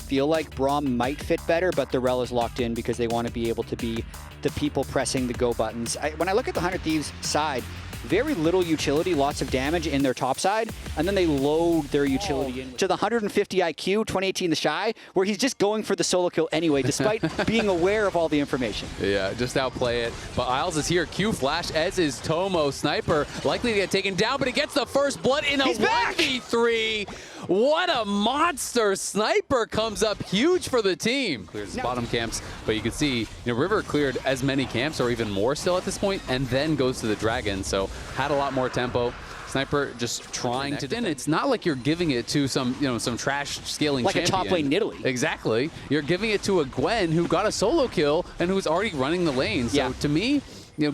feel like Braum might fit better, but the Rel is locked in because they want to be able to be the people pressing the go buttons. When I look at the 100 Thieves side, very little utility, lots of damage in their top side, and then they load their utility in to the 150 IQ, 2018 the Shy, where he's just going for the solo kill anyway, despite being aware of all the information. Yeah, just outplay it. But Isles is here, Q flash, as is Tomo. Sniper likely to get taken down, but he gets the first blood in a 1v3. What a monster! Sniper comes up huge for the team. Clears his bottom camps, but you can see, River cleared as many camps or even more still at this point, and then goes to the Dragon. So had a lot more tempo. Sniper just trying to defend. It's not like you're giving it to some, some trash scaling like champion. a top lane Nidalee. Exactly. You're giving it to a Gwen who got a solo kill and who's already running the lane. So to me,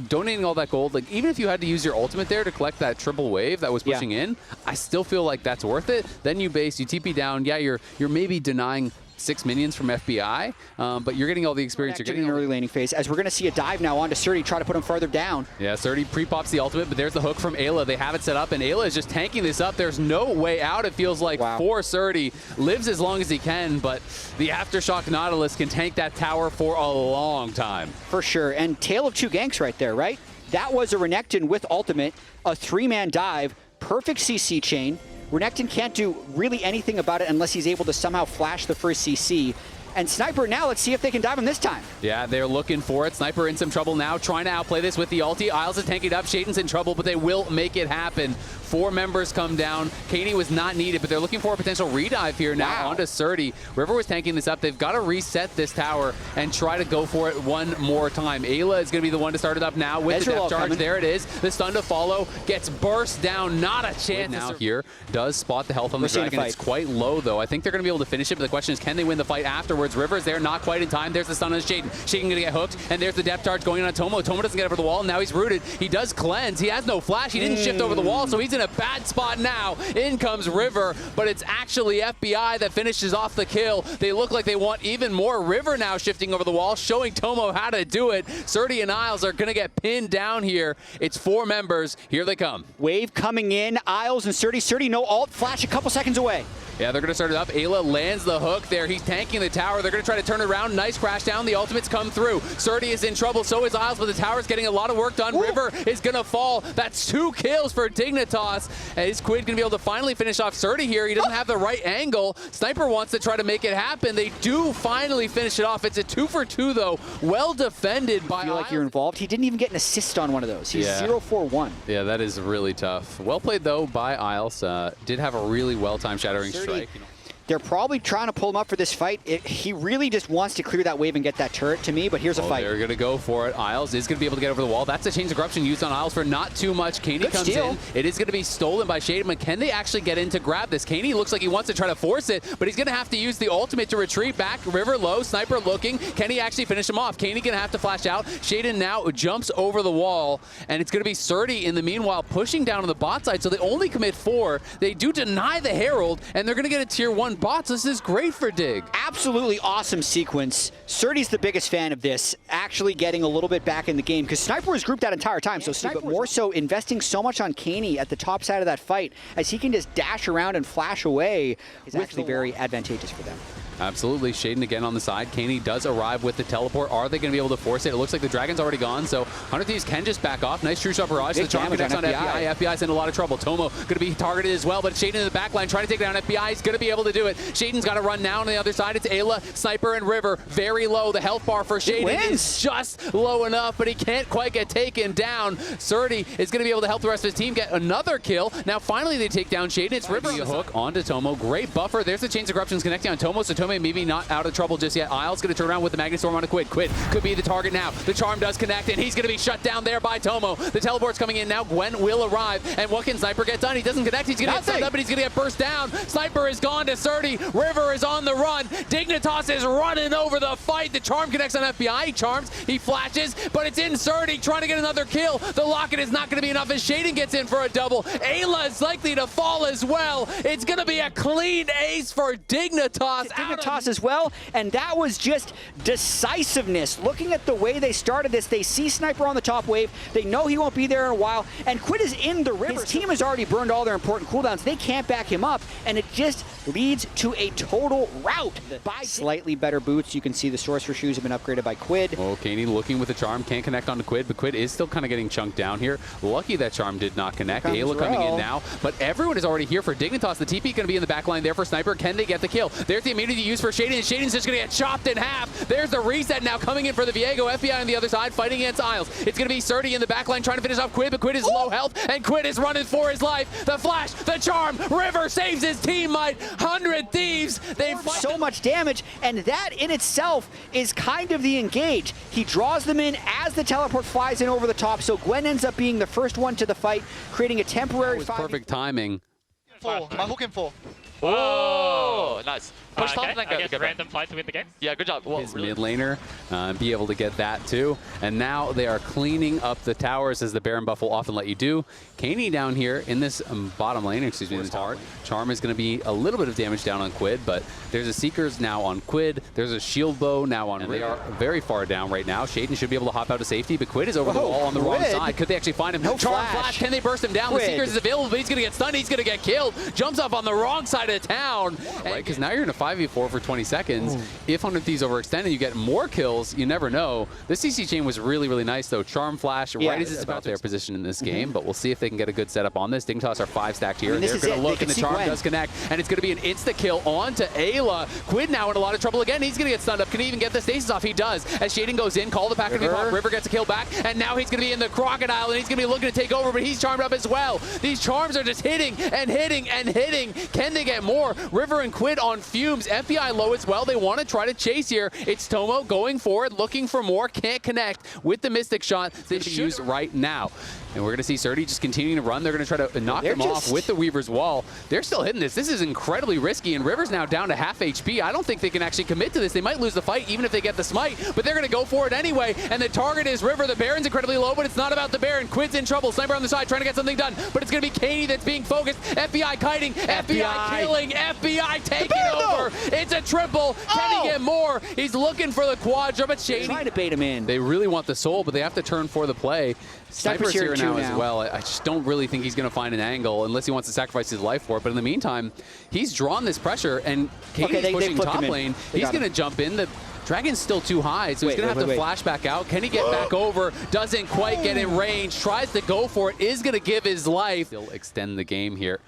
donating all that gold, like even if you had to use your ultimate there to collect that triple wave that was pushing in, I still feel like that's worth it. Then you base, you TP down. Yeah, you're maybe denying 6 minions from FBI, but you're getting all the experience. You're getting an early laning phase, as we're going to see a dive now onto Surdy, try to put him farther down. Yeah, Surdy pre-pops the ultimate, but there's the hook from Ayla. They have it set up, and Ayla is just tanking this up. There's no way out, it feels like, for Surdy. Lives as long as he can, but the Aftershock Nautilus can tank that tower for a long time. For sure, and Tale of Two Ganks right there, right? That was a Renekton with ultimate, a 3-man dive, perfect CC chain. Renekton can't do really anything about it unless he's able to somehow flash the first CC. And Sniper now, let's see if they can dive him this time. Yeah, they're looking for it. Sniper in some trouble now, trying to outplay this with the ulti. Isles is tanking it up. Shaden's in trouble, but they will make it happen. 4 members come down. Katie was not needed, but they're looking for a potential redive here now onto Surdy. River was tanking this up. They've got to reset this tower and try to go for it one more time. Ayla is going to be the one to start it up now with the depth charge. Coming. There it is. The stun to follow gets burst down. Not a chance now here. Does spot the health on the Dragon. It's quite low, though. I think they're going to be able to finish it, but the question is, can they win the fight afterwards? River's there, not quite in time. There's the stun on Shaden. Shaden going to get hooked, and there's the depth charge going on Tomo. Tomo doesn't get over the wall. Now he's rooted. He does cleanse. He has no flash. He didn't shift over the wall, so he's in a bad spot now. In comes River, but it's actually FBI that finishes off the kill. They look like they want even more. River now shifting over the wall, showing Tomo how to do it. Surdy and Isles are going to get pinned down here. It's 4 members. Here they come. Wave coming in. Isles and Surdy. Surdy, no ult. Flash a couple seconds away. Yeah, they're going to start it up. Ayla lands the hook there. He's tanking the tower. They're going to try to turn it around. Nice crash down. The ultimates come through. Surdy is in trouble. So is Isles, but the tower's getting a lot of work done. River is going to fall. That's 2 kills for Dignitas. And is Quid going to be able to finally finish off Surdy here? He doesn't have the right angle. Sniper wants to try to make it happen. They do finally finish it off. It's a 2 for 2, though. Well defended by I feel like you're involved. He didn't even get an assist on one of those. He's 0-4-1. Yeah, that is really tough. Well played, though, by Isles. Did have a really well-timed Shattering Strike. They're probably trying to pull him up for this fight. He really just wants to clear that wave and get that turret to me, but here's a fight. They're going to go for it. Isles is going to be able to get over the wall. That's a Chains of Corruption used on Isles for not too much. Kaney comes in. It is going to be stolen by Shaden, but can they actually get in to grab this? Kaney looks like he wants to try to force it, but he's going to have to use the ultimate to retreat back. River low, Sniper looking. Can he actually finish him off? Kaney going to have to flash out. Shaden now jumps over the wall, and it's going to be Surdy in the meanwhile pushing down on the bot side, so they only commit 4. They do deny the Herald, and they're going to get a tier 1 bot, so this is great for Dig. Absolutely awesome sequence. Surdy's the biggest fan of this, actually getting a little bit back in the game, because Sniper was grouped that entire time, so Sniper more so investing so much on Kaney at the top side of that fight, as he can just dash around and flash away, is actually very advantageous for them. Absolutely. Shaden again on the side. Kaney does arrive with the teleport. Are they going to be able to force it? It looks like the Dragon's already gone, so 100 Thieves can just back off. Nice true shot barrage. The charm connects on FBI. FBI's in a lot of trouble. Tomo going to be targeted as well, but Shaden in the back line trying to take down FBI. He's going to be able to do it. Shaden's got to run now on the other side. It's Ayla, Sniper, and River. Very low. The health bar for Shaden is just low enough, but he can't quite get taken down. Surdy is going to be able to help the rest of his team get another kill. Now finally they take down Shaden. It's River. A hook onto Tomo. Great buffer. There's the Chains of Corruptions connecting on Tomo, so Tomo maybe not out of trouble just yet. Isles going to turn around with the Magnet Storm on a Quid. Quid could be the target now. The charm does connect, and he's going to be shut down there by Tomo. The teleport's coming in now. Gwen will arrive, and what can Sniper get done? He doesn't connect. He's going to get stunned up, but he's going to get burst down. Sniper is gone to Surdy. River is on the run. Dignitas is running over the fight. The charm connects on FBI. He charms. He flashes, but it's in Surdy trying to get another kill. The locket is not going to be enough as Shaden gets in for a double. Ayla is likely to fall as well. It's going to be a clean ace for Dignitas. Dignitas as well, and that was just decisiveness. Looking at the way they started this, they see Sniper on the top wave, they know he won't be there in a while, and Quid is in the river. His team has already burned all their important cooldowns. They can't back him up, and it just leads to a total rout. By slightly better boots, you can see the Sorcerer shoes have been upgraded by Quid. Oh, Kaney looking with the charm, can't connect onto Quid, but Quid is still kind of getting chunked down here. Lucky that charm did not connect. Ayla coming in now, but everyone is already here for Dignitas. The TP going to be in the back line there for Sniper. Can they get the kill? There's the immunity used for Shaden, and Shaden's just going to get chopped in half. There's the reset now coming in for the Viego. FBI on the other side fighting against Isles. It's going to be Surdy in the back line trying to finish off Quid, but Quid is low health, and Quid is running for his life. The flash, the charm, River saves his teammate. 100 Thieves. They fight so much damage, and that in itself is kind of the engage. He draws them in as the teleport flies in over the top, so Gwen ends up being the first one to the fight, creating a temporary perfect timing. Am I hooking 4? Oh, nice. Push top okay. and then I guess go random fight to win the game. Yeah, good job. Well, His mid laner be able to get that too. And now they are cleaning up the towers as the Baron buff will often let you do. Kaney down here in this bottom lane, excuse me, in this heart. Charm is going to be a little bit of damage down on Quid, but there's a Seekers now on Quid. There's a Shield Bow now on River. They are very far down right now. Shaden should be able to hop out to safety, but Quid is over the wall on the wrong side. Could they actually find him? No Charm flash. Can they burst him down? Quid. The Seekers is available, but he's going to get stunned. He's going to get killed. Jumps up on the wrong side of town. Right, because now you're in a 5v4 for 20 seconds. Ooh. If 100 Thieves overextend and you get more kills, you never know. The CC chain was really, really nice, though. Charm Flash, right as it's about their position in this game, but we'll see if they can get a good setup on this. Dignitas are 5 stacked here. They're going to look, and the Charm does connect, and it's going to be an insta-kill onto Ayla. Quid now in a lot of trouble again. He's going to get stunned up. Can he even get the stasis off? He does. As Shaden goes in, call the packaging pop. River gets a kill back, and now he's going to be in the Crocodile, and he's going to be looking to take over, but he's charmed up as well. These charms are just hitting and hitting and hitting. Can they get more? River and Quid on fumes. FBI low as well. They want to try to chase here. It's Tomo going forward, looking for more. Can't connect with the Mystic Shot. They should use right now. And we're going to see Surdy just continuing to run. They're going to try to knock him off with the Weaver's Wall. They're still hitting this. This is incredibly risky, and River's now down to half HP. I don't think they can actually commit to this. They might lose the fight even if they get the smite, but they're going to go for it anyway, and the target is River. The Baron's incredibly low, but it's not about the Baron. Quid's in trouble. Sniper on the side trying to get something done, but it's going to be Kaney that's being focused. FBI kiting, FBI killing, FBI taking over. It's a triple. Can he get more? He's looking for the quadra, but Shady trying to bait him in. They really want the soul, but they have to turn for the play. Sniper's here now as well. I just don't really think he's going to find an angle unless he wants to sacrifice his life for it. But in the meantime, he's drawn this pressure, and Kaney's pushing top lane. He's going to jump in. The Dragon's still too high, so he's going to have to flash back out. Can he get back over? Doesn't quite get in range. Tries to go for it. Is going to give his life. They'll extend the game here.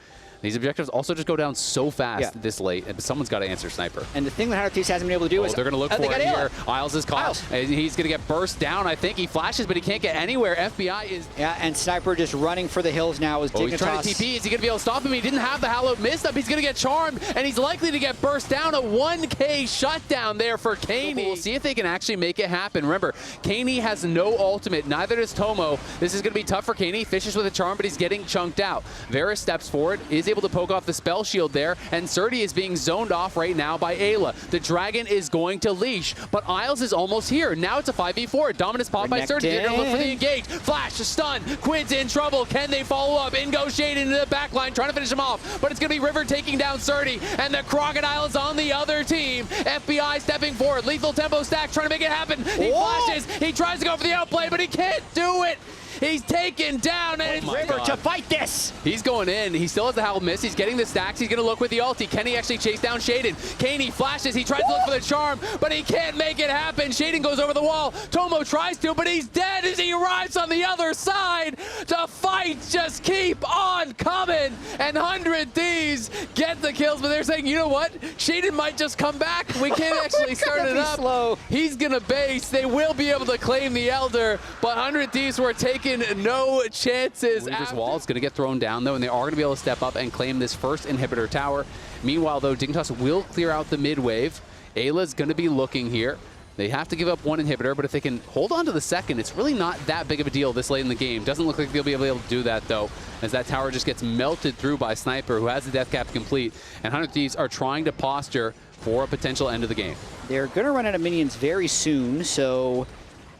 These objectives also just go down so fast this late, but someone's got to answer Sniper. And the thing that 100 Thieves hasn't been able to do is they're going to look for it here. Isles is caught. He's going to get burst down. I think he flashes, but he can't get anywhere. FBI is... Yeah, and Sniper just running for the hills now as Dignitas. He's trying to TP. Is he going to be able to stop him? He didn't have the hallowed mist up. He's going to get charmed, and he's likely to get burst down. A 1K shutdown there for Kaney. We'll see if they can actually make it happen. Remember, Kaney has no ultimate. Neither does Tomo. This is going to be tough for Kaney. Fishes with a charm, but he's getting chunked out. Varus steps forward, is able to poke off the spell shield there, and Surdy is being zoned off right now by Ayla. The Dragon is going to leash, but Isles is almost here. Now it's a 5v4. Dominance popped by Surdy. They're going to look for the engage. Flash, stun. Quid's in trouble. Can they follow up? In goes Shaden into the back line, trying to finish him off, but it's going to be River taking down Surdy, and the Crocodile is on the other team. FBI stepping forward. Lethal tempo stack, trying to make it happen. He flashes. He tries to go for the outplay, but he can't do it. He's taken down, and it's River to fight this. He's going in. He still has the Howl Miss. He's getting the stacks. He's going to look with the ulti. Can he actually chase down Shaden? Kaney flashes. He tries to look for the charm, but he can't make it happen. Shaden goes over the wall. Tomo tries to, but he's dead as he arrives on the other side. The fights just keep on coming, and 100 Thieves get the kills, but they're saying, you know what? Shaden might just come back. We can't actually start it up. Slow. He's going to base. They will be able to claim the Elder, but 100 Thieves were taking no chances. Weaver's Wall is going to get thrown down, though, and they are going to be able to step up and claim this first inhibitor tower. Meanwhile, though, Dignitas will clear out the mid wave. Ayla's going to be looking here. They have to give up one inhibitor, but if they can hold on to the second, it's really not that big of a deal this late in the game. Doesn't look like they'll be able to do that, though, as that tower just gets melted through by Sniper, who has the death cap complete, and 100 Thieves are trying to posture for a potential end of the game. They're going to run out of minions very soon, so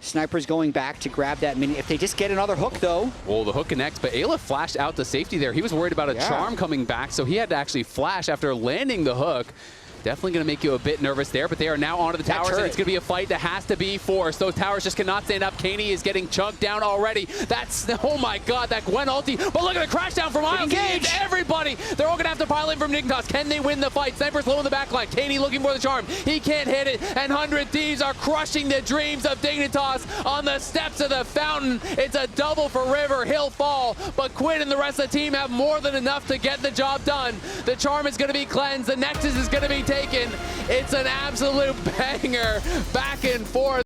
Sniper's going back to grab that minion. If they just get another hook, though. Well, the hook connects, but Ayla flashed out to safety there. He was worried about a charm coming back, so he had to actually flash after landing the hook. Definitely going to make you a bit nervous there, but they are now onto the towers, and it's going to be a fight that has to be forced. Those towers just cannot stand up. Kaney is getting chunked down already. That's, oh my god, that Gwen ulti. But look at the crash down from Miles. Everybody, they're all going to have to pile in from Dignitas. Can they win the fight? Sniper's low in the backline. Kaney looking for the charm. He can't hit it, and 100 Thieves are crushing the dreams of Dignitas on the steps of the fountain. It's a double for River. He'll fall, but Quinn and the rest of the team have more than enough to get the job done. The charm is going to be cleansed. The Nexus is going to be taken. It's an absolute banger back and forth.